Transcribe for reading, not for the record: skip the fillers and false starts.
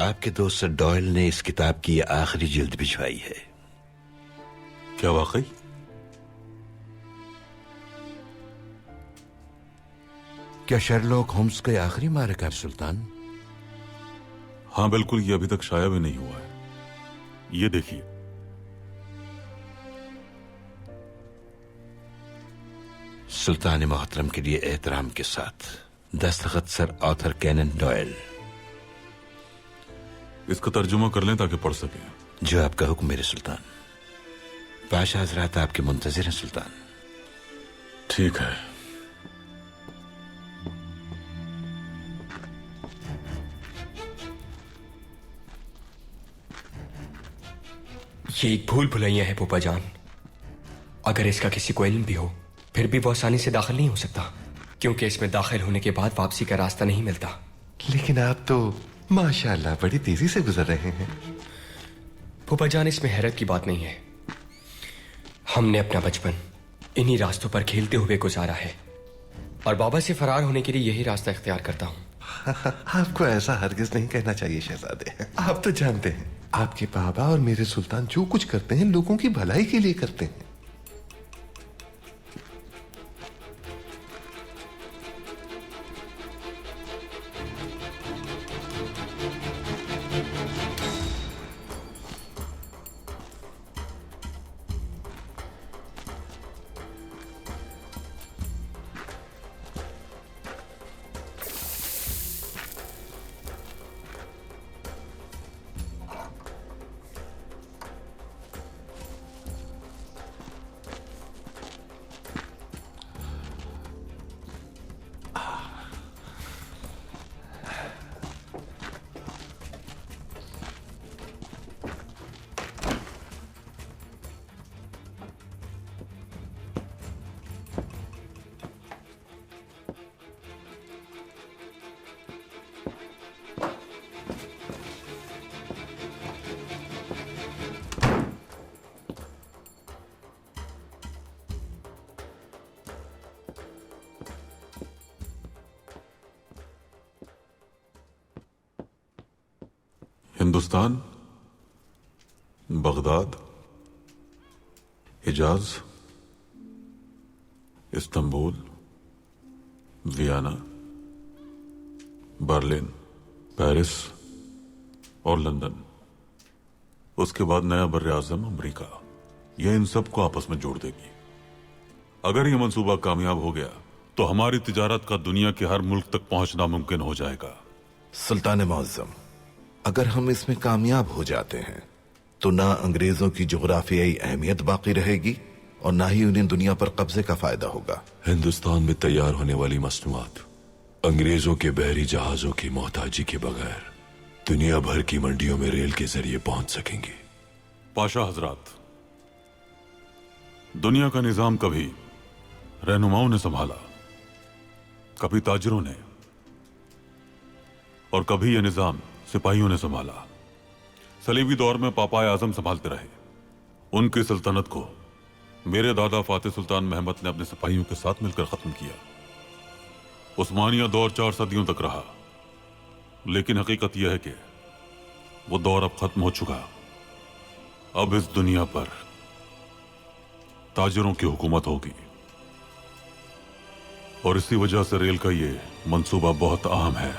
आपके दोस्त sir dial ने इस किताब की आखिरी जिल्द भिजवाई है। क्या वाकई? क्या शर्लॉक होम्स का आखिरी मारका है सुल्तान? हाँ बिल्कुल, ये अभी तक शाया भी नहीं हुआ है। ये देखिए। सुल्तान मोहतरम के लिए एहतराम के साथ दस्तखत सर आर्थर कैनन डॉयल। इसका तर्जुमा कर लें ताकि पढ़ सकें। जो आपका हुक्म मेरे सुल्तान। पाशा हजरात आपके मुंतजिर हैं सुल्तान। ठीक है। ये एक भूल भुलैया है पोपा जान। अगर इसका किसी को इल्म भी हो फिर भी वो आसानी से दाखिल नहीं हो सकता, क्योंकि इसमें दाखिल होने के बाद वापसी का रास्ता नहीं मिलता। लेकिन आप तो माशाअल्लाह बड़ी तेजी से गुजर रहे हैं। पोपा जान, इसमें हैरत की बात नहीं है। हमने अपना बचपन इन्हीं रास्तों पर खेलते हुए गुजारा है और बाबा से फरार होने के लिए यही रास्ता इख्तियार करता हूँ। आपको ऐसा हरगिज नहीं कहना चाहिए शहजादे। आप तो जानते हैं आपके बाबा और मेरे सुल्तान जो कुछ करते हैं लोगों की भलाई के लिए करते हैं। Hindustan, Baghdad, हिजाज, Istanbul, Vienna, Berlin, Paris और लंदन। उसके बाद नया बर्र आज़म अमरीका। यह इन सब को आपस में जोड़ देगी। अगर यह मंसूबा कामयाब हो गया तो हमारी तिजारत का दुनिया के हर मुल्क तक पहुंचना मुमकिन हो जाएगा। सुल्तान मुअज्जम, अगर हम इसमें कामयाब हो जाते हैं तो ना अंग्रेजों की जोग्राफियाई अहमियत बाकी रहेगी और ना ही उन्हें दुनिया पर कब्जे का फायदा होगा। हिंदुस्तान में तैयार होने वाली मसनूआत अंग्रेजों के बहरी जहाजों की मोहताजी के बगैर दुनिया भर की मंडियों में रेल के जरिए पहुंच सकेंगी। पाशा हजरात, दुनिया का निजाम कभी रहनुमाओं ने संभाला, कभी ताजिरों ने, और कभी यह निजाम सिपाहियों ने संभाला। सलीबी दौर में पापाए आजम संभालते रहे। उनकी सल्तनत को मेरे दादा फातिह सुल्तान महमद ने अपने सिपाहियों के साथ मिलकर खत्म किया। उस्मानिया दौर 4 सदियों तक रहा, लेकिन हकीकत यह है कि वो दौर अब खत्म हो चुका। अब इस दुनिया पर ताजिरों की हुकूमत होगी और इसी वजह से रेल का ये मंसूबा बहुत अहम है।